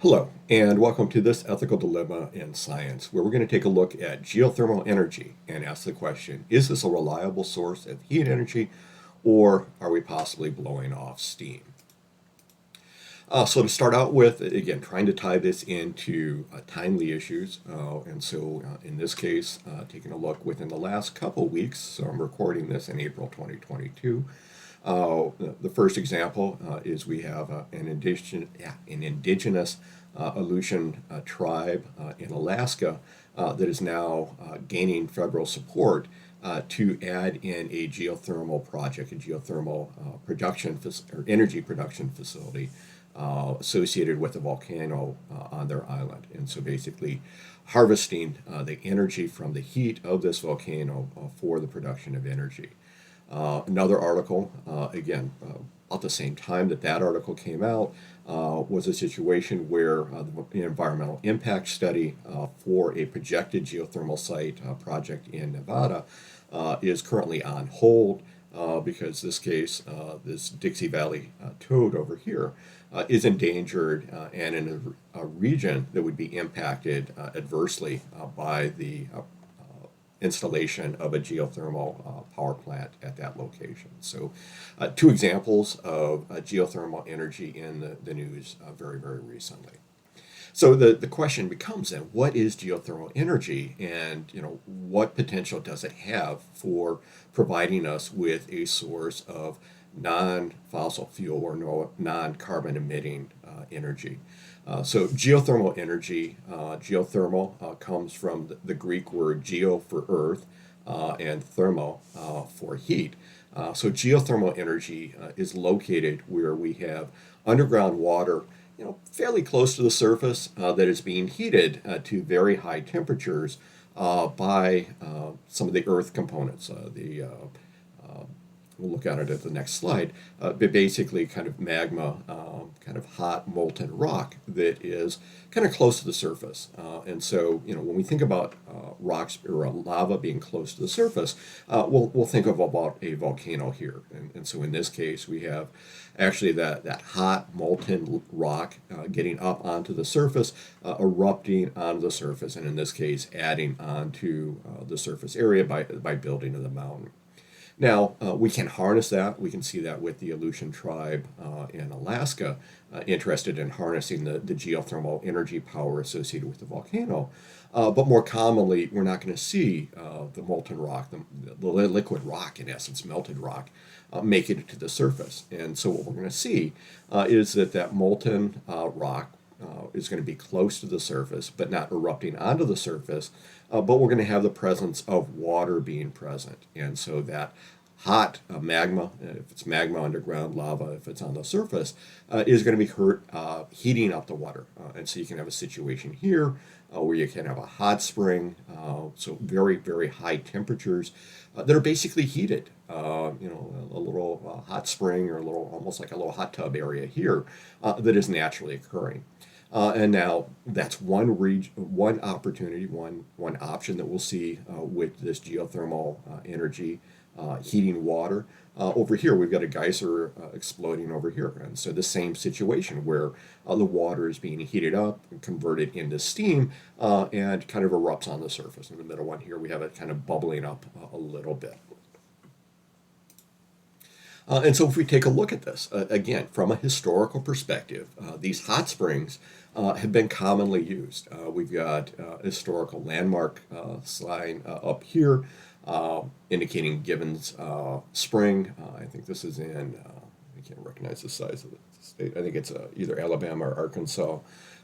Hello, and welcome to this ethical dilemma in science, where we're going to take a look at geothermal energy and ask the question, is this a reliable source of heat energy, or are we possibly blowing off steam? So to start out with, again, trying to tie this into timely issues, in this case, taking a look within the last couple weeks, so I'm recording this in April 2022. The first example is we have an indigenous Aleutian tribe in Alaska that is now gaining federal support to add in a geothermal project, a geothermal or energy production facility associated with a volcano on their island. And so basically harvesting the energy from the heat of this volcano for the production of energy. Another article, about the same time that article came out, was a situation where the environmental impact study for a projected geothermal site project in Nevada is currently on hold because this Dixie Valley toad over here is endangered and in a region that would be impacted adversely by the installation of a geothermal power plant at that location. So two examples of geothermal energy in the news very, very recently. So the question becomes then, what is geothermal energy, and what potential does it have for providing us with a source of non-fossil fuel or non-carbon emitting energy? So geothermal energy, geothermal comes from the Greek word geo for earth and thermo for heat. So geothermal energy is located where we have underground water, fairly close to the surface that is being heated to very high temperatures by some of the earth components. We'll look at it the next slide, but basically kind of magma, kind of hot molten rock that is kind of close to the surface. And so, when we think about rocks or lava being close to the surface, we'll think about a volcano here. And so in this case, we have actually that hot molten rock getting up onto the surface, erupting onto the surface, and in this case, adding onto the surface area by building of the mountain. Now, we can harness that. We can see that with the Aleutian tribe in Alaska, interested in harnessing the geothermal energy power associated with the volcano. But more commonly, we're not going to see the molten rock, the liquid rock, in essence, melted rock, make it to the surface. And so what we're going to see is that molten rock is going to be close to the surface, but not erupting onto the surface. But we're going to have the presence of water being present. And so that hot magma, if it's magma underground, lava, if it's on the surface, is going to be heating up the water. And so you can have a situation here where you can have a hot spring, so very, very high temperatures that are basically heated. A little hot spring or almost like a little hot tub area here that is naturally occurring. And now that's one opportunity, one option that we'll see with this geothermal energy heating water. Over here, we've got a geyser exploding over here. And so the same situation where the water is being heated up and converted into steam and kind of erupts on the surface. In the middle one here, we have it kind of bubbling up a little bit. And so if we take a look at this, again, from a historical perspective, these hot springs have been commonly used. We've got a historical landmark sign up here indicating Gibbons Spring. I think this is I can't recognize the size of the state. I think it's either Alabama or Arkansas.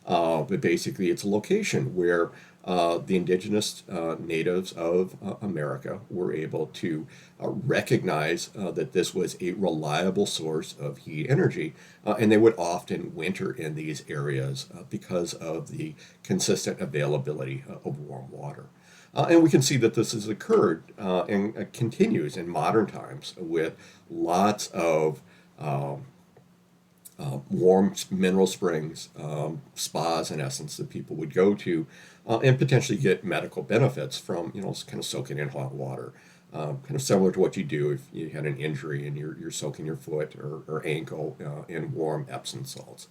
But basically, it's a location where the indigenous natives of America were able to recognize that this was a reliable source of heat energy, and they would often winter in these areas because of the consistent availability of warm water. And we can see that this has occurred and continues in modern times with lots of warm mineral springs, spas in essence, that people would go to and potentially get medical benefits from, kind of soaking in hot water. kind of similar to what you do if you had an injury and you're soaking your foot or ankle in warm Epsom salts.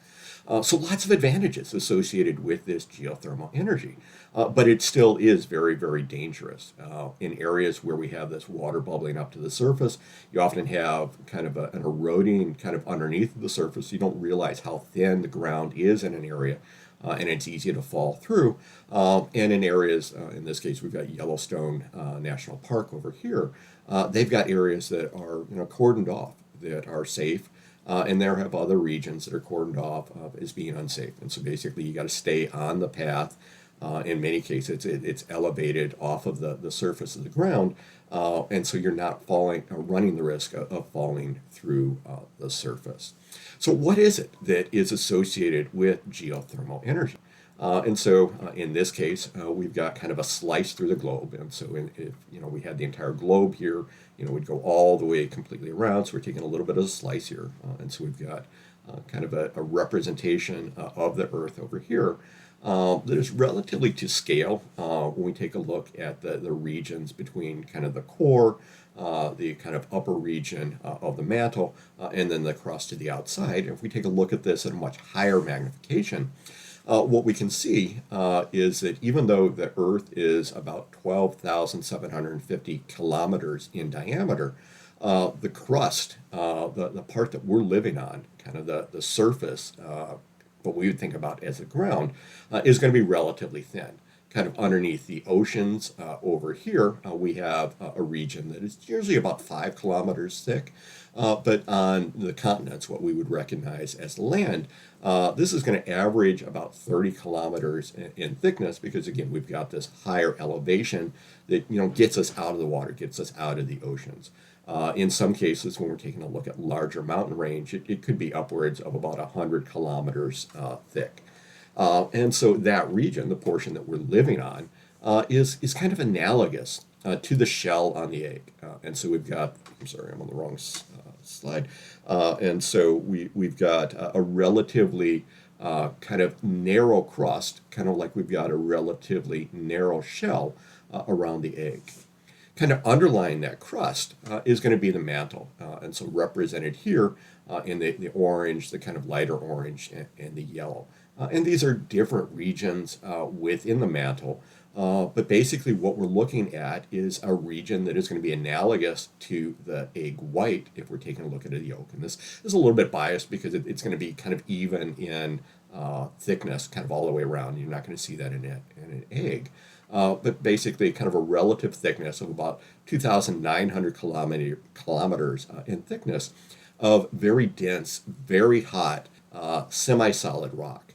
So lots of advantages associated with this geothermal energy, but it still is very, very dangerous. In areas where we have this water bubbling up to the surface, you often have kind of an eroding kind of underneath the surface. You don't realize how thin the ground is in an area. And it's easy to fall through. And in areas, in this case, we've got Yellowstone National Park over here. They've got areas that are cordoned off that are safe, and there have other regions that are cordoned off as being unsafe. And so basically, you got to stay on the path. In many cases, it's elevated off of the surface of the ground, and so you're not running the risk of falling through the surface. So what is it that is associated with geothermal energy? And so in this case, we've got kind of a slice through the globe. And so if we had the entire globe here, we'd go all the way completely around. So we're taking a little bit of a slice here. And so we've got kind of a representation of the Earth over here. That is relatively to scale when we take a look at the regions between kind of the core, the kind of upper region of the mantle, and then the crust to the outside. If we take a look at this at a much higher magnification, what we can see is that even though the Earth is about 12,750 kilometers in diameter, the crust, the part that we're living on, kind of the surface, what we would think about as the ground, is going to be relatively thin. Kind of underneath the oceans over here, we have a region that is usually about 5 kilometers thick. But on the continents, what we would recognize as land, this is going to average about 30 kilometers in thickness because, again, we've got this higher elevation that gets us out of the water, gets us out of the oceans. In some cases, when we're taking a look at larger mountain range, it could be upwards of about 100 kilometers thick. And so that region, the portion that we're living on, is kind of analogous to the shell on the egg. And so we've got, I'm sorry, I'm on the wrong slide. And so we've got a relatively kind of narrow crust, kind of like we've got a relatively narrow shell around the egg. Kind of underlying that crust is going to be the mantle. And so represented here in the orange, the kind of lighter orange, and the yellow. And these are different regions within the mantle. But basically what we're looking at is a region that is going to be analogous to the egg white if we're taking a look at the yolk. And this is a little bit biased because it's going to be kind of even in thickness kind of all the way around. You're not going to see that in an egg. But basically kind of a relative thickness of about 2,900 kilometers in thickness of very dense, very hot, semi-solid rock.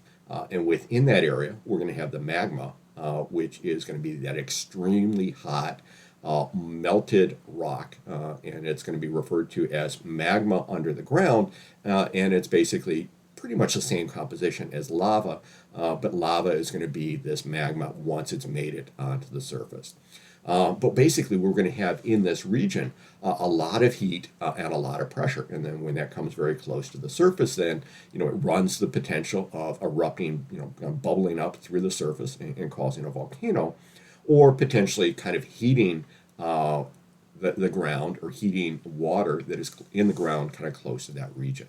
And within that area, we're going to have the magma, which is going to be that extremely hot, melted rock. And it's going to be referred to as magma under the ground. And it's basically pretty much the same composition as lava, but lava is going to be this magma once it's made it onto the surface. But basically, we're going to have in this region a lot of heat and a lot of pressure. And then when that comes very close to the surface, then it runs the potential of erupting, bubbling up through the surface and causing a volcano, or potentially kind of heating the ground or heating water that is in the ground kind of close to that region.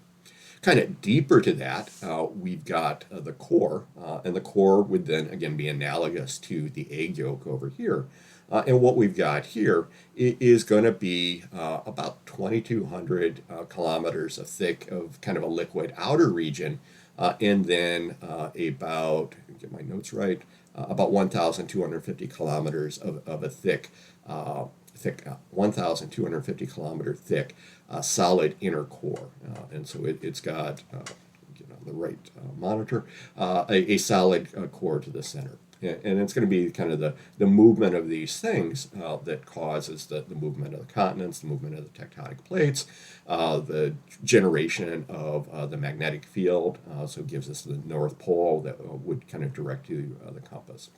Kind of deeper to that, we've got the core, and the core would then again be analogous to the egg yolk over here. And what we've got here is going to be about 2,200 kilometers of thick of kind of a liquid outer region, and then about, get my notes right, about 1,250 kilometers of a thick 1,250 kilometer thick solid inner core. And so it's got, get on the right monitor, a solid core to the center. And it's going to be kind of the movement of these things that causes the movement of the continents, the movement of the tectonic plates, the generation of the magnetic field. So it gives us the North Pole that would kind of direct to the compass.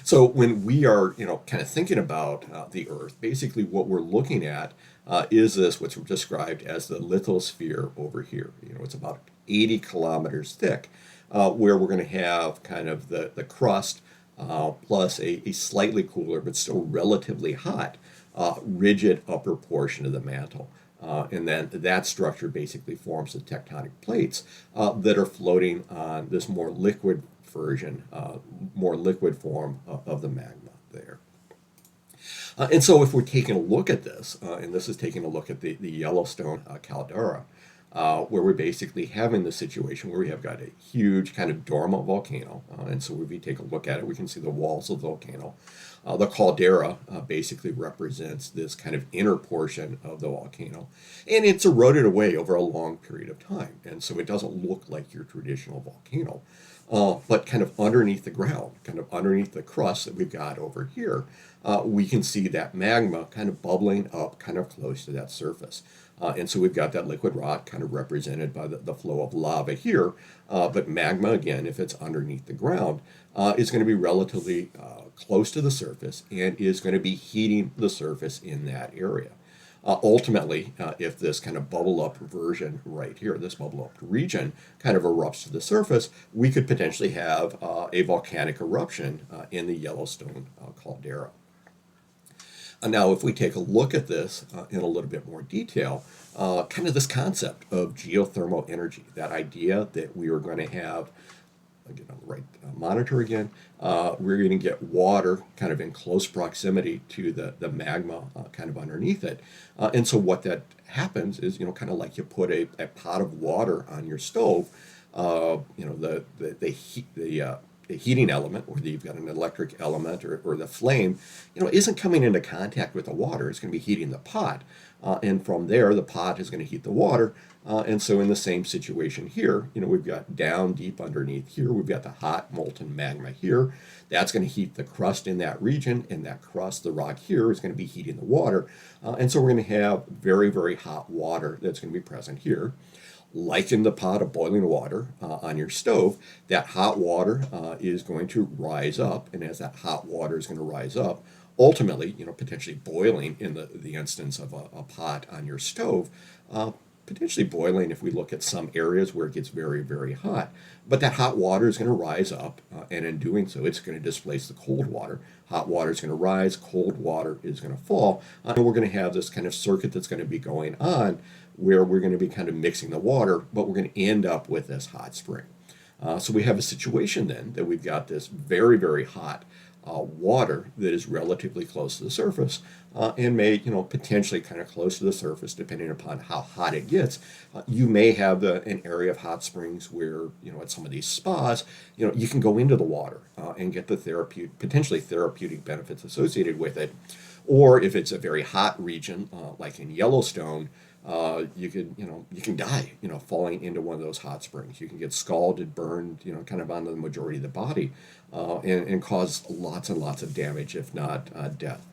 So when we are, kind of thinking about the Earth, basically what we're looking at is this, what's described as the lithosphere over here. It's about 80 kilometers thick, where we're going to have kind of the crust plus a slightly cooler but still relatively hot rigid upper portion of the mantle. And then that structure basically forms the tectonic plates that are floating on this more liquid version, more liquid form of the magma there. And so if we're taking a look at this, and this is taking a look at the Yellowstone caldera, where we're basically having the situation where we have got a huge kind of dormant volcano. And so if we take a look at it, we can see the walls of the volcano. The caldera basically represents this kind of inner portion of the volcano, and it's eroded away over a long period of time. And so it doesn't look like your traditional volcano. But kind of underneath the ground, kind of underneath the crust that we've got over here, we can see that magma kind of bubbling up kind of close to that surface. And so we've got that liquid rock kind of represented by the flow of lava here. But magma, again, if it's underneath the ground, is going to be relatively close to the surface and is going to be heating the surface in that area. Ultimately, if this kind of bubble up version right here, this bubble up region kind of erupts to the surface, we could potentially have a volcanic eruption in the Yellowstone caldera. Now, if we take a look at this in a little bit more detail, kind of this concept of geothermal energy, that idea that we are going to have, I'll get on the right monitor again, we're going to get water kind of in close proximity to the magma kind of underneath it. And so what that happens is, kind of like you put a pot of water on your stove, the heating element, or you've got an electric element or the flame, isn't coming into contact with the water. It's going to be heating the pot. And from there, the pot is going to heat the water. And so in the same situation here, we've got down deep underneath here, we've got the hot molten magma here. That's going to heat the crust in that region, and that crust, the rock here, is going to be heating the water. And so we're going to have very, very hot water that's going to be present here. Like in the pot of boiling water on your stove, that hot water is going to rise up, and as that hot water is going to rise up, ultimately, potentially boiling in the instance of a pot on your stove, potentially boiling if we look at some areas where it gets very, very hot. But that hot water is going to rise up, and in doing so, it's going to displace the cold water. Hot water is going to rise, cold water is going to fall, and we're going to have this kind of circuit that's going to be going on where we're going to be kind of mixing the water, but we're going to end up with this hot spring. So we have a situation then that we've got this very, very hot water that is relatively close to the surface and may, potentially kind of close to the surface, depending upon how hot it gets. You may have an area of hot springs where, at some of these spas, you can go into the water and get the potentially therapeutic benefits associated with it. Or if it's a very hot region, like in Yellowstone, you can die, falling into one of those hot springs. You can get scalded, burned, kind of on the majority of the body, and cause lots and lots of damage, if not death.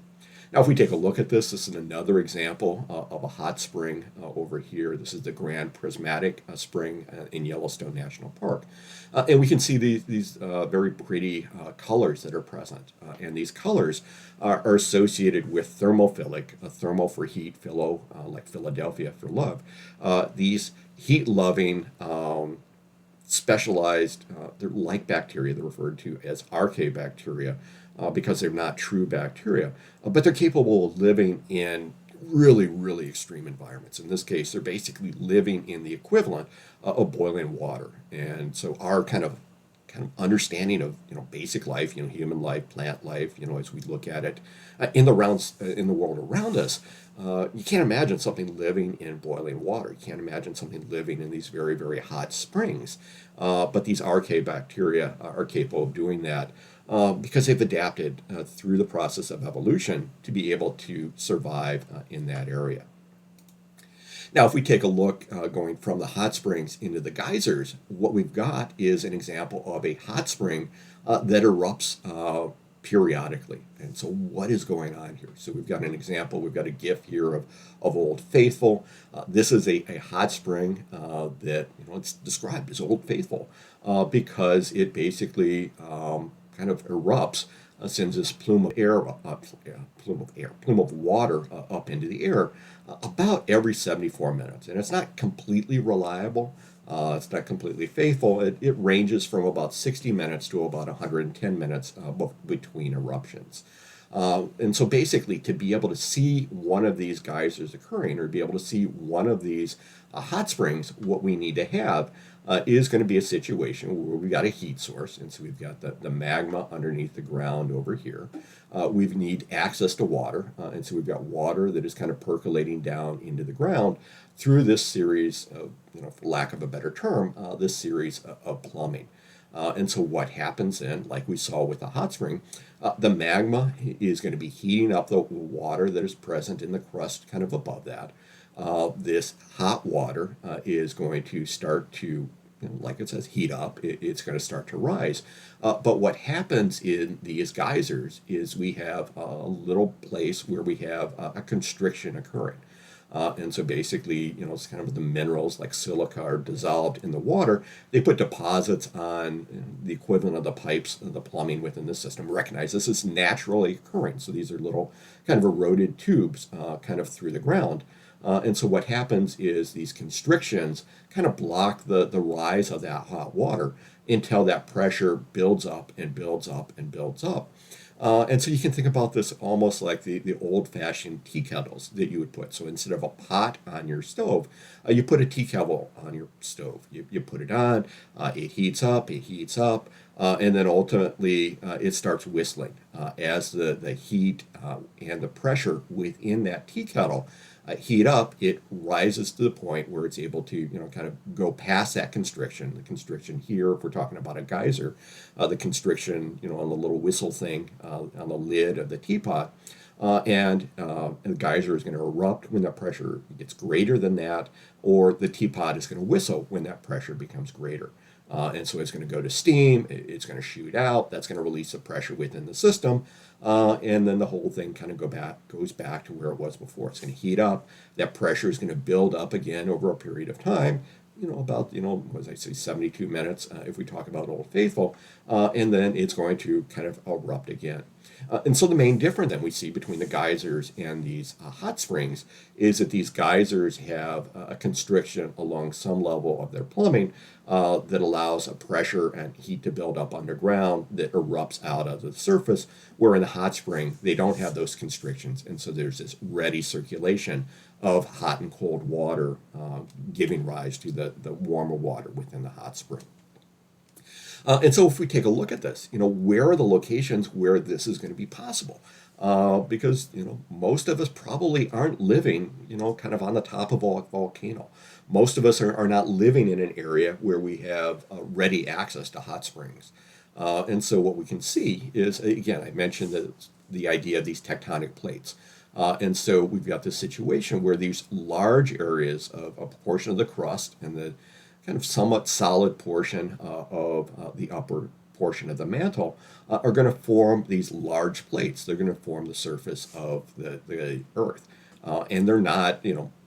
Now, if we take a look at this is another example of a hot spring over here. This is the Grand Prismatic Spring in Yellowstone National Park. And we can see these very pretty colors that are present. And these colors are associated with thermophilic, thermo for heat, philo, like Philadelphia for love. These heat-loving, specialized, they're like bacteria. They're referred to as archaebacteria because they're not true bacteria, but they're capable of living in really, really extreme environments. In this case, they're basically living in the equivalent of boiling water. And so our kind of understanding of basic life, human life, plant life, as we look at it in the world around us, you can't imagine something living in boiling water. You can't imagine something living in these very, very hot springs. But these archaebacteria are capable of doing that because they've adapted through the process of evolution to be able to survive in that area. Now, if we take a look going from the hot springs into the geysers, what we've got is an example of a hot spring that erupts periodically. And so what is going on here? So we've got an example, we've got a GIF here of Old Faithful. This is a hot spring that, it's described as Old Faithful because it basically kind of erupts, sends this plume of water up into the air about every 74 minutes. And it's not completely reliable. It's not completely faithful. It ranges from about 60 minutes to about 110 minutes between eruptions. And so basically, to be able to see one of these geysers occurring or be able to see one of these hot springs, what we need to have is going to be a situation where we've got a heat source. And so we've got the magma underneath the ground over here. We need access to water. And so we've got water that is kind of percolating down into the ground through this series of, for lack of a better term, this series of plumbing. And so what happens then, like we saw with the hot spring, the magma is going to be heating up the water that is present in the crust kind of above that. This hot water is going to start to, like it says, heat up. It's going to start to rise. But what happens in these geysers is we have a little place where we have a constriction occurring. And so basically, it's kind of the minerals like silica are dissolved in the water. They put deposits on the equivalent of the pipes, the plumbing within the system. Recognize this is naturally occurring. So these are little kind of eroded tubes kind of through the ground. And so what happens is these constrictions kind of block the rise of that hot water until that pressure builds up and builds up and builds up. And so you can think about this almost like the old-fashioned tea kettles that you would put. So instead of a pot on your stove, you put a tea kettle on your stove. You put it on, it heats up, and then ultimately it starts whistling as the heat and the pressure within that tea kettle heat up. It rises to the point where it's able to, kind of go past that constriction. The constriction here, if we're talking about a geyser, the constriction, on the little whistle thing on the lid of the teapot, and the geyser is going to erupt when that pressure gets greater than that, or the teapot is going to whistle when that pressure becomes greater. And so it's going to go to steam, it's going to shoot out, that's going to release the pressure within the system, and then the whole thing kind of goes back to where it was before. It's going to heat up, that pressure is going to build up again over a period of time, about, what did I say, 72 minutes, if we talk about Old Faithful, and then it's going to kind of erupt again. And so the main difference that we see between the geysers and these hot springs is that these geysers have a constriction along some level of their plumbing that allows a pressure and heat to build up underground that erupts out of the surface, where in the hot spring, they don't have those constrictions. And so there's this ready circulation of hot and cold water giving rise to the warmer water within the hot spring. And so if we take a look at this, where are the locations where this is going to be possible? Because, most of us probably aren't living, kind of on the top of a volcano. Most of us are not living in an area where we have ready access to hot springs. And so what we can see is, again, I mentioned the idea of these tectonic plates. And so we've got this situation where these large areas of a portion of the crust and the kind of somewhat solid portion of the upper portion of the mantle are going to form these large plates. They're going to form the surface of the Earth. And they're not,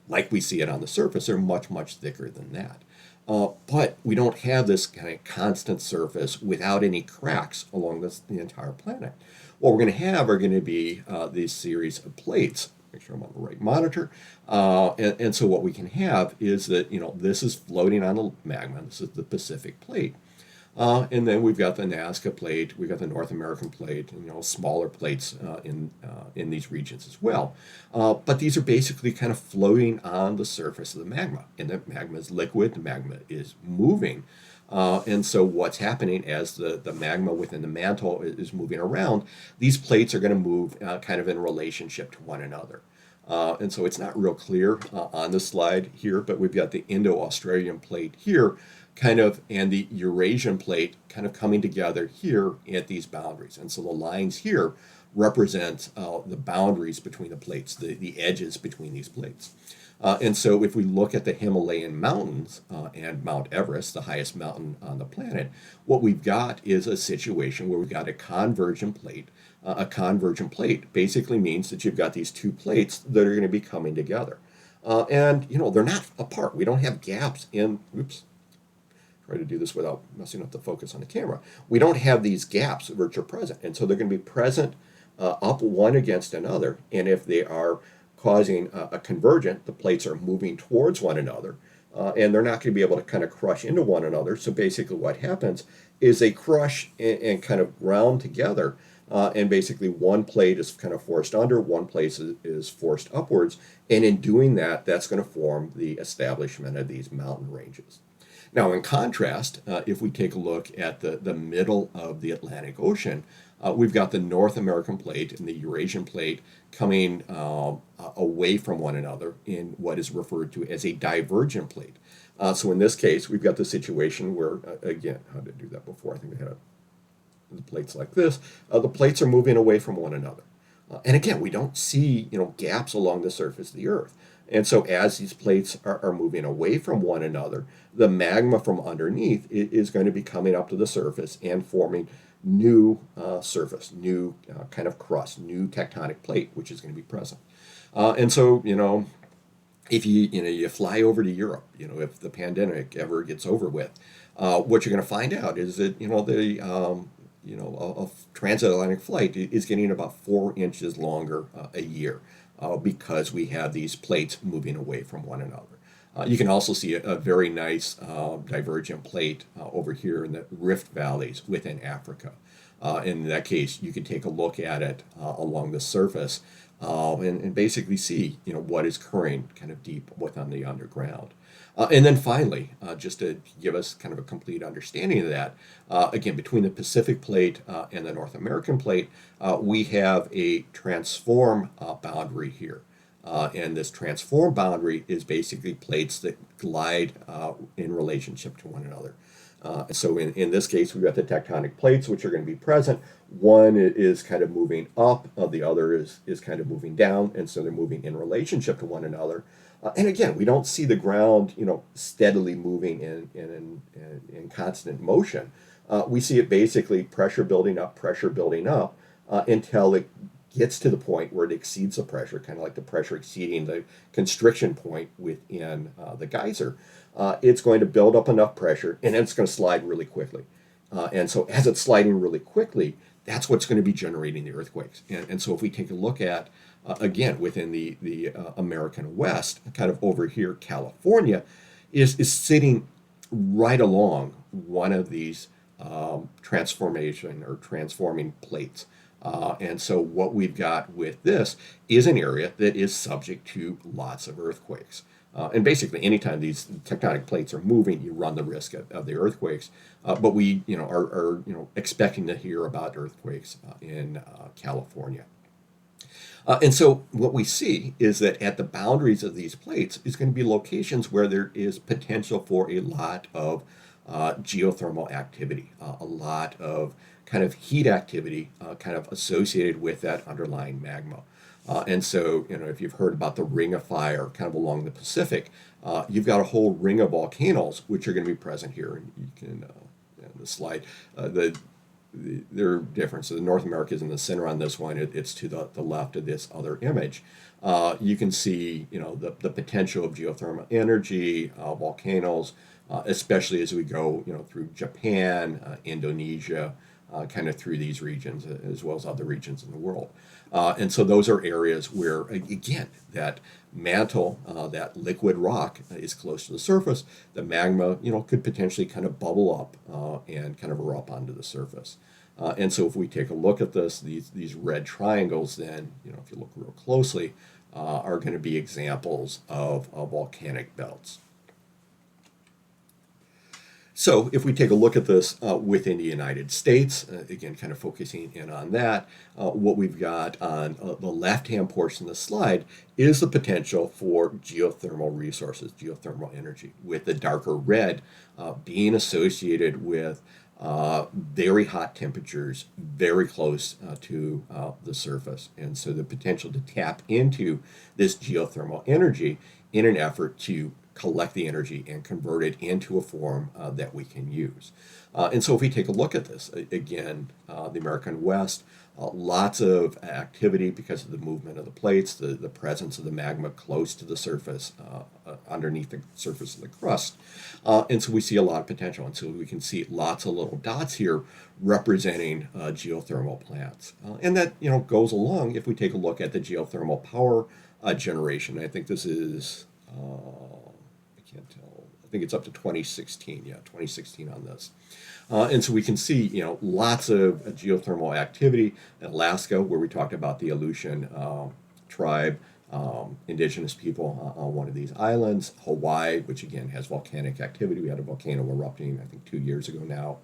like we see it on the surface, they're much, much thicker than that. But we don't have this kind of constant surface without any cracks along the entire planet. What we're going to have are going to be these series of plates. Make sure I'm on the right monitor. And so what we can have is that, this is floating on the magma. This is the Pacific plate. And then we've got the Nazca plate, we've got the North American plate, and, smaller plates in these regions as well. But these are basically kind of floating on the surface of the magma. And the magma is liquid, the magma is moving. And so what's happening as the magma within the mantle is moving around, these plates are going to move kind of in relationship to one another. And so it's not real clear on the slide here, but we've got the Indo-Australian plate here kind of, and the Eurasian plate kind of coming together here at these boundaries. And so the lines here represent the boundaries between the plates, the edges between these plates. And so if we look at the Himalayan mountains and Mount Everest, the highest mountain on the planet, what we've got is a situation where we've got a convergent plate. A convergent plate basically means that you've got these two plates that are going to be coming together. And, they're not apart. We don't have gaps in, try to do this without messing up the focus on the camera. We don't have these gaps which are present. And so they're going to be present up one against another. And if they are causing a convergent, the plates are moving towards one another, and they're not going to be able to kind of crush into one another. So basically what happens is they crush and kind of ground together And basically one plate is kind of forced under, one plate is forced upwards, and in doing that, that's going to form the establishment of these mountain ranges. Now, in contrast, if we take a look at the middle of the Atlantic Ocean, we've got the North American plate and the Eurasian plate coming away from one another in what is referred to as a divergent plate. So in this case, we've got the situation where, again, how did I do that before? I think I had the plates like this. The plates are moving away from one another. And again, we don't see gaps along the surface of the Earth. And so as these plates are moving away from one another, the magma from underneath is going to be coming up to the surface and forming new surface, new kind of crust, new tectonic plate, which is going to be present. And so, if you fly over to Europe, if the pandemic ever gets over with, what you're going to find out is that a transatlantic flight is getting about 4 inches longer a year because we have these plates moving away from one another. You can also see a very nice divergent plate over here in the rift valleys within Africa. In that case, you can take a look at it along the surface and basically see what is occurring kind of deep within the underground. And then finally, just to give us kind of a complete understanding of that, again, between the Pacific plate and the North American plate, we have a transform boundary here. And this transform boundary is basically plates that glide in relationship to one another. So in this case, we've got the tectonic plates, which are going to be present. One is kind of moving up, the other is kind of moving down, and so they're moving in relationship to one another. And again, we don't see the ground, steadily moving in constant motion. We see it basically pressure building up, until it gets to the point where it exceeds the pressure, kind of like the pressure exceeding the constriction point within the geyser. It's going to build up enough pressure, and then it's going to slide really quickly. And so as it's sliding really quickly, that's what's going to be generating the earthquakes. And so if we take a look at, again, within the American West, kind of over here, California is sitting right along one of these transformation or transforming plates. And so what we've got with this is an area that is subject to lots of earthquakes. And basically, anytime these tectonic plates are moving, you run the risk of the earthquakes. But we, are expecting to hear about earthquakes in California. And so what we see is that at the boundaries of these plates is going to be locations where there is potential for a lot of geothermal activity, a lot of kind of heat activity kind of associated with that underlying magma. And so, if you've heard about the Ring of Fire kind of along the Pacific, you've got a whole ring of volcanoes which are going to be present here. And you can, in the slide, they're different. So the North America is in the center on this one. It's to the left of this other image. You can see, the potential of geothermal energy, volcanoes, especially as we go, through Japan, Indonesia, kind of through these regions as well as other regions in the world. And so those are areas where, again, that mantle, that liquid rock is close to the surface. The magma, could potentially kind of bubble up and kind of erupt onto the surface. And so if we take a look at this, these red triangles, then, if you look real closely, are going to be examples of volcanic belts. So if we take a look at this within the United States, again, kind of focusing in on that, what we've got on the left-hand portion of the slide is the potential for geothermal resources, geothermal energy, with the darker red being associated with very hot temperatures very close to the surface. And so the potential to tap into this geothermal energy in an effort to collect the energy and convert it into a form that we can use. And so if we take a look at this, again, the American West, lots of activity because of the movement of the plates, the presence of the magma close to the surface, underneath the surface of the crust. And so we see a lot of potential. And so we can see lots of little dots here representing geothermal plants. And that, goes along if we take a look at the geothermal power generation. I think this is... I can't tell I think it's up to 2016. Yeah, 2016 on this. And so we can see, lots of geothermal activity in Alaska, where we talked about the Aleutian tribe, indigenous people on one of these islands. Hawaii, which again has volcanic activity. We had a volcano erupting, I think, 2 years ago now.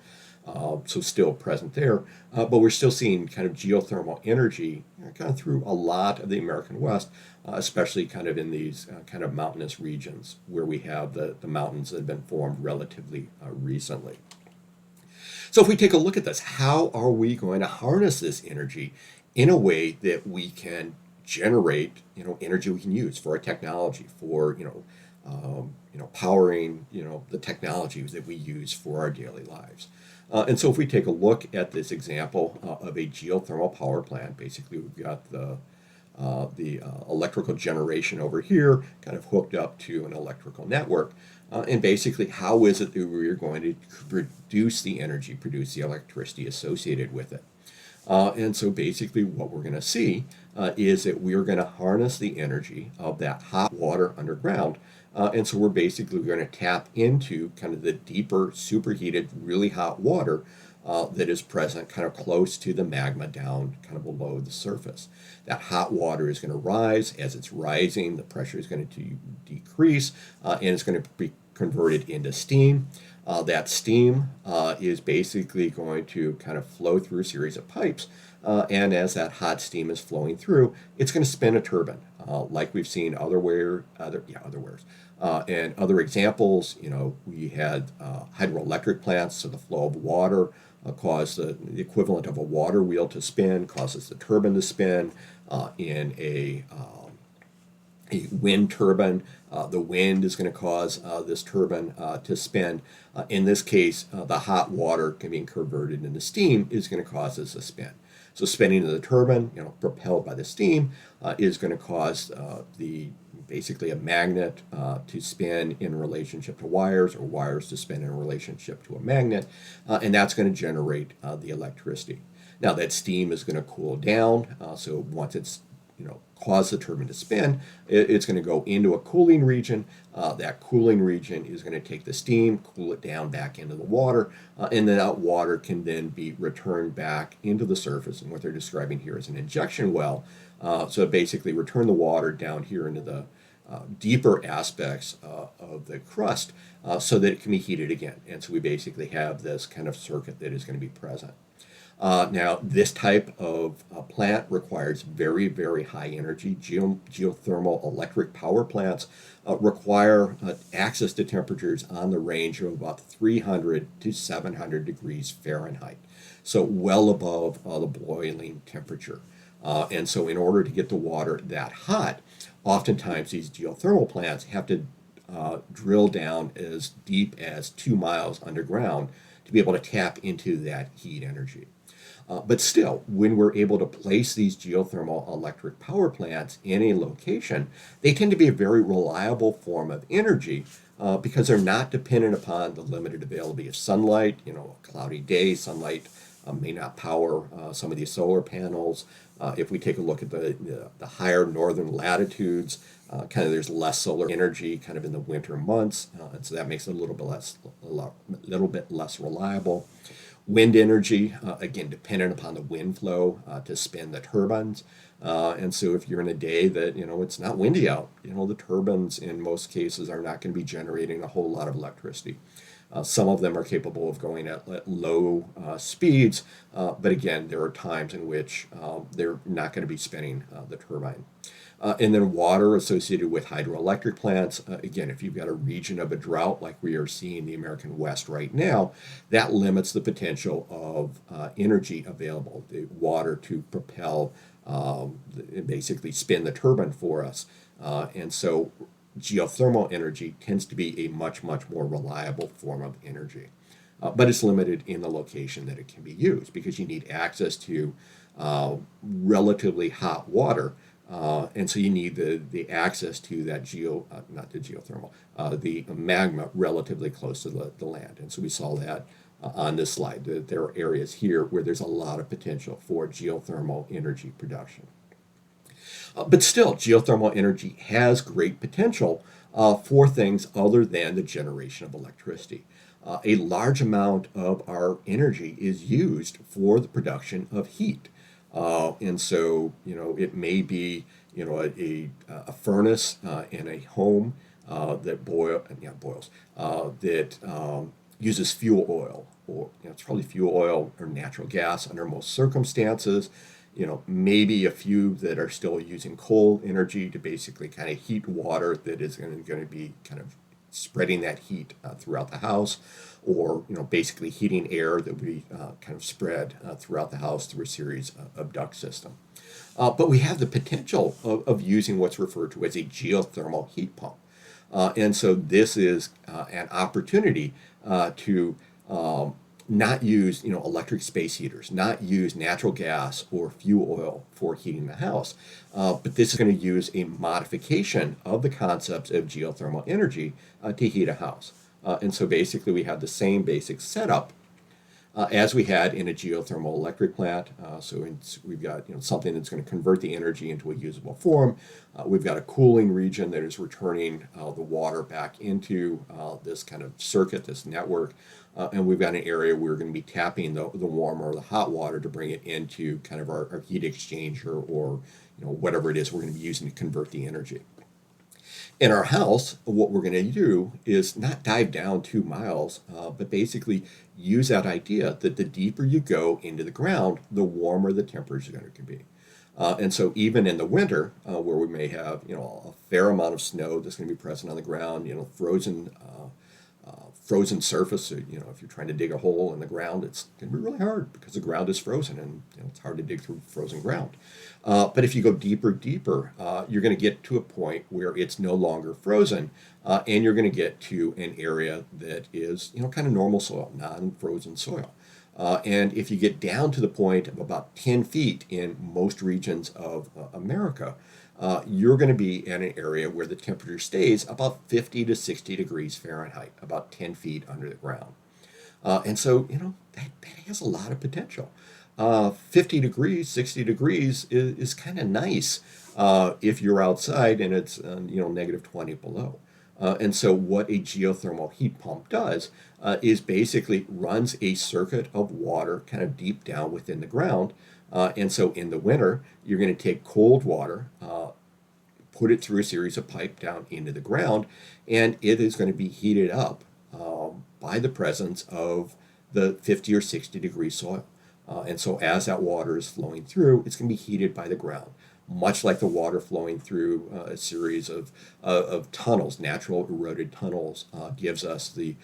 So still present there, but we're still seeing kind of geothermal energy kind of through a lot of the American West, especially kind of in these kind of mountainous regions where we have the mountains that have been formed relatively recently. So if we take a look at this, how are we going to harness this energy in a way that we can generate, energy we can use for our technology, for, powering, the technologies that we use for our daily lives. And so if we take a look at this example of a geothermal power plant, basically we've got the electrical generation over here kind of hooked up to an electrical network. And basically, how is it that we're going to produce the energy, produce the electricity associated with it? And so basically what we're going to see is that we're going to harness the energy of that hot water underground. And so we're basically going to tap into kind of the deeper, superheated, really hot water that is present kind of close to the magma down kind of below the surface. That hot water is going to rise. As it's rising, the pressure is going to decrease, and it's going to be converted into steam. That steam is basically going to kind of flow through a series of pipes, and as that hot steam is flowing through, it's going to spin a turbine, like we've seen otherwheres. And other examples, we had hydroelectric plants, so the flow of water caused the equivalent of a water wheel to spin, causes the turbine to spin. In a wind turbine, the wind is going to cause this turbine to spin. In this case, the hot water being converted into steam is going to cause this to spin. So spinning of the turbine, propelled by the steam, is going to cause basically a magnet to spin in relationship to wires, or wires to spin in relationship to a magnet, and that's going to generate the electricity. Now that steam is going to cool down, so once it's cause the turbine to spin, it's going to go into a cooling region. That cooling region is going to take the steam, cool it down back into the water, and then that water can then be returned back into the surface. And what they're describing here is an injection well. So basically return the water down here into the deeper aspects of the crust so that it can be heated again. And so we basically have this kind of circuit that is going to be present. Now, this type of plant requires very, very high energy. Geothermal electric power plants require access to temperatures on the range of about 300 to 700 degrees Fahrenheit, so well above the boiling temperature. And so in order to get the water that hot, oftentimes these geothermal plants have to drill down as deep as 2 miles underground to be able to tap into that heat energy. But still, when we're able to place these geothermal electric power plants in a location, they tend to be a very reliable form of energy because they're not dependent upon the limited availability of sunlight. A cloudy day, sunlight may not power some of these solar panels. If we take a look at the higher northern latitudes, kind of there's less solar energy kind of in the winter months, and so that makes it a little bit less reliable. Wind energy, again, dependent upon the wind flow to spin the turbines. And so if you're in a day that, it's not windy out, the turbines in most cases are not going to be generating a whole lot of electricity. Some of them are capable of going at low speeds, but again, there are times in which they're not going to be spinning the turbine. And then water associated with hydroelectric plants. Again, if you've got a region of a drought like we are seeing in the American West right now, that limits the potential of energy available, the water to propel, basically spin the turbine for us. And so geothermal energy tends to be a much, much more reliable form of energy. But it's limited in the location that it can be used because you need access to relatively hot water. And so you need the access to that the magma relatively close to the land. And so we saw that on this slide, that there are areas here where there's a lot of potential for geothermal energy production. But still, geothermal energy has great potential for things other than the generation of electricity. A large amount of our energy is used for the production of heat. And so, it may be, a furnace in a home that boils, that uses fuel oil, or it's probably fuel oil or natural gas under most circumstances. Maybe a few that are still using coal energy to basically kind of heat water that is going to be kind of spreading that heat throughout the house, or basically heating air that would be kind of spread throughout the house through a series of duct system. But we have the potential of using what's referred to as a geothermal heat pump. And so this is an opportunity to not use electric space heaters, not use natural gas or fuel oil for heating the house, but this is going to use a modification of the concepts of geothermal energy to heat a house. And so basically we have the same basic setup as we had in a geothermal electric plant. We've got something that's going to convert the energy into a usable form. We've got a cooling region that is returning the water back into this kind of circuit, this network. And we've got an area where we're going to be tapping the warm or the hot water to bring it into kind of our heat exchanger, or whatever it is we're going to be using to convert the energy. In our house, what we're going to do is not dive down 2 miles, but basically use that idea that the deeper you go into the ground, the warmer the temperature is going to be. And so even in the winter, where we may have a fair amount of snow that's going to be present on the ground, frozen surface. So, if you're trying to dig a hole in the ground, it's going to be really hard because the ground is frozen, and it's hard to dig through frozen ground. But if you go deeper, you're going to get to a point where it's no longer frozen, and you're going to get to an area that is kind of normal soil, non-frozen soil. And if you get down to the point of about 10 feet in most regions of America, you're going to be in an area where the temperature stays about 50 to 60 degrees Fahrenheit, about 10 feet under the ground. And so, that has a lot of potential. 50 degrees, 60 degrees is kind of nice if you're outside and it's, negative 20 below. And so what a geothermal heat pump does is basically runs a circuit of water kind of deep down within the ground. And so in the winter, you're going to take cold water, put it through a series of pipe down into the ground, and it is going to be heated up by the presence of the 50 or 60 degree soil. And so as that water is flowing through, it's going to be heated by the ground, much like the water flowing through a series of tunnels. Natural eroded tunnels gives us the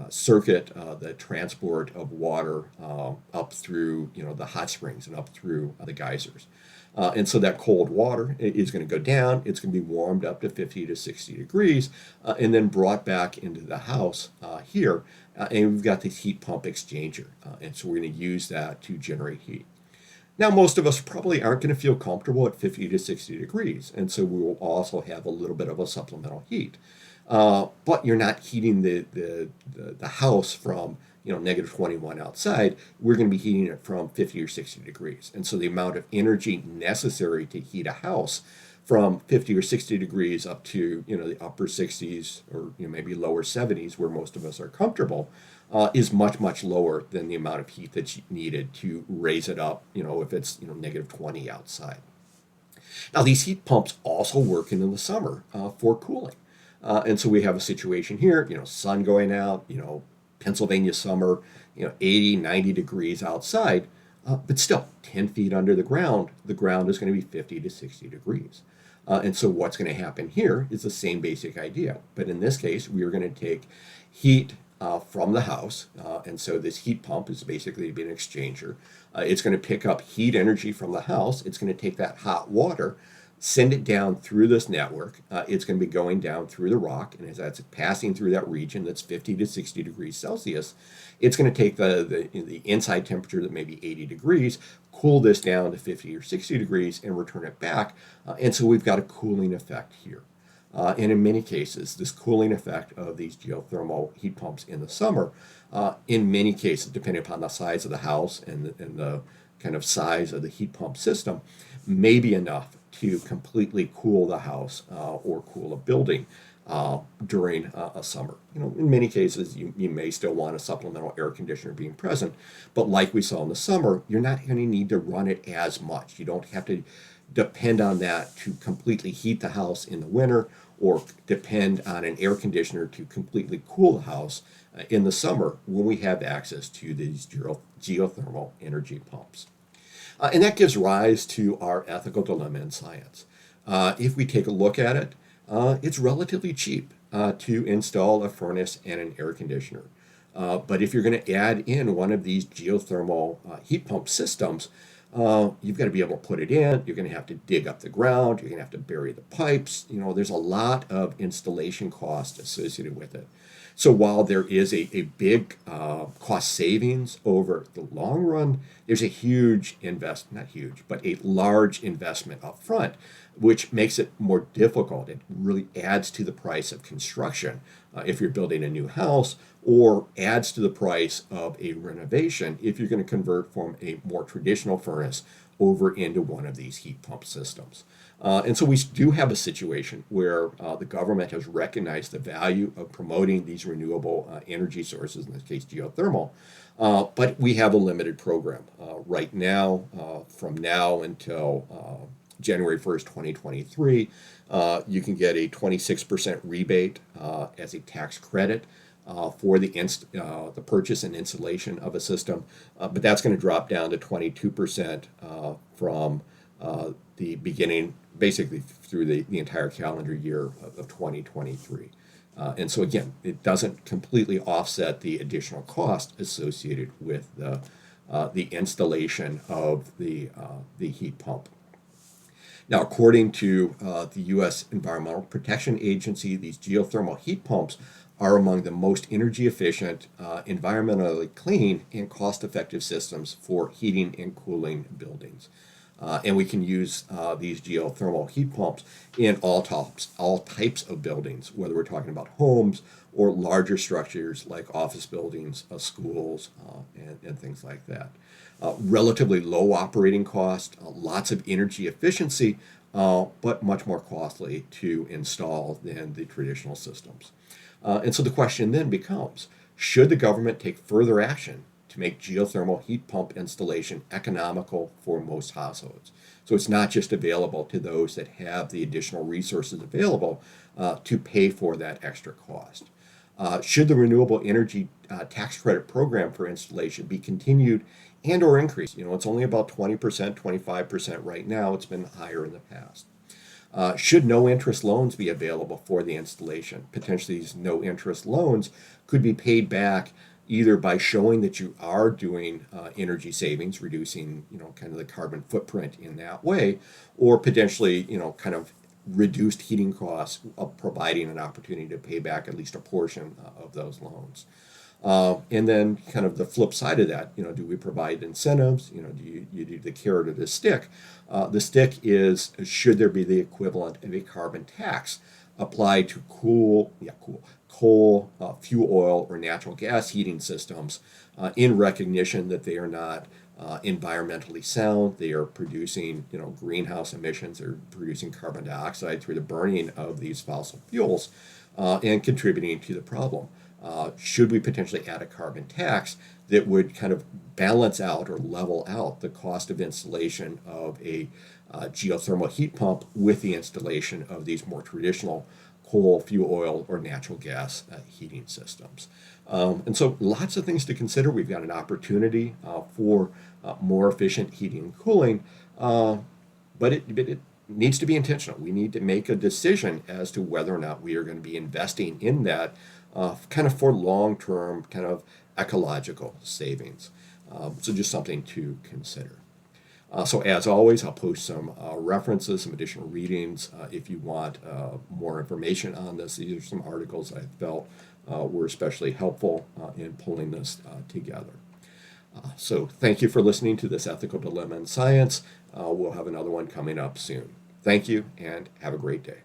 circuit, the transport of water up through the hot springs and up through the geysers. And so that cold water is going to go down. It's going to be warmed up to 50 to 60 degrees and then brought back into the house here. And we've got this heat pump exchanger. And so we're going to use that to generate heat. Now, most of us probably aren't going to feel comfortable at 50 to 60 degrees. And so we will also have a little bit of a supplemental heat. But you're not heating the house from negative 21 outside. We're going to be heating it from 50 or 60 degrees. And so the amount of energy necessary to heat a house from 50 or 60 degrees up to the upper 60s or maybe lower 70s, where most of us are comfortable, is much lower than the amount of heat that's needed to raise it up if it's negative 20 outside. Now, these heat pumps also work in the summer for cooling. And so we have a situation here, sun going out, Pennsylvania summer, 80, 90 degrees outside, but still 10 feet under the ground is going to be 50 to 60 degrees. And so what's going to happen here is the same basic idea. But in this case, we are going to take heat from the house. And so this heat pump is basically an exchanger. It's going to pick up heat energy from the house. It's going to take that hot water, send it down through this network. It's going to be going down through the rock, and as that's passing through that region that's 50 to 60 degrees Celsius, it's going to take the inside temperature that may be 80 degrees, cool this down to 50 or 60 degrees, and return it back. And so we've got a cooling effect here. And in many cases, this cooling effect of these geothermal heat pumps in the summer, in many cases, depending upon the size of the house and the kind of size of the heat pump system, may be enough to completely cool the house or cool a building. during a summer. In many cases, you may still want a supplemental air conditioner being present, but like we saw in the summer, you're not going to need to run it as much. You don't have to depend on that to completely heat the house in the winter or depend on an air conditioner to completely cool the house in the summer when we have access to these geothermal energy pumps. And that gives rise to our ethical dilemma in science. If we take a look at it, it's relatively cheap to install a furnace and an air conditioner. But if you're going to add in one of these geothermal heat pump systems, you've got to be able to put it in. You're going to have to dig up the ground. You're going to have to bury the pipes. There's a lot of installation cost associated with it. So while there is a big cost savings over the long run, there's a huge not huge, but a large investment up front, which makes it more difficult. It really adds to the price of construction if you're building a new house, or adds to the price of a renovation if you're going to convert from a more traditional furnace over into one of these heat pump systems. And so we do have a situation where the government has recognized the value of promoting these renewable energy sources, in this case geothermal, but we have a limited program. Right now, from now until January 1st, 2023, you can get a 26% rebate as a tax credit for the purchase and installation of a system, but that's going to drop down to 22% from the beginning, basically through the entire calendar year of 2023. And so again, it doesn't completely offset the additional cost associated with the installation of the heat pump. Now, according to the U.S. Environmental Protection Agency, these geothermal heat pumps are among the most energy efficient, environmentally clean, and cost-effective systems for heating and cooling buildings. And we can use these geothermal heat pumps in all types of buildings, whether we're talking about homes or larger structures like office buildings, schools, and things like that. Relatively low operating cost, lots of energy efficiency, but much more costly to install than the traditional systems. And so the question then becomes, should the government take further action to make geothermal heat pump installation economical for most households? So it's not just available to those that have the additional resources available to pay for that extra cost. Should the renewable energy tax credit program for installation be continued and or increased? It's only about 20%, 25% right now. It's been higher in the past. Should no-interest loans be available for the installation? Potentially these no-interest loans could be paid back either by showing that you are doing energy savings, reducing, kind of the carbon footprint in that way, or potentially, kind of reduced heating costs of providing an opportunity to pay back at least a portion of those loans. And then kind of the flip side of that, do we provide incentives? Do you do the carrot or the stick? The stick is, should there be the equivalent of a carbon tax applied to coal, fuel oil, or natural gas heating systems in recognition that they are not environmentally sound. They are producing, greenhouse emissions. They're producing carbon dioxide through the burning of these fossil fuels and contributing to the problem. Should we potentially add a carbon tax that would kind of balance out or level out the cost of installation of a geothermal heat pump with the installation of these more traditional coal, fuel oil, or natural gas heating systems? And so lots of things to consider. We've got an opportunity for more efficient heating and cooling, but it needs to be intentional. We need to make a decision as to whether or not we are going to be investing in that kind of for long-term kind of ecological savings. So just something to consider. So as always, I'll post some references, some additional readings if you want more information on this. These are some articles I felt were especially helpful in pulling this together. So thank you for listening to this Ethical Dilemma in Science. We'll have another one coming up soon. Thank you and have a great day.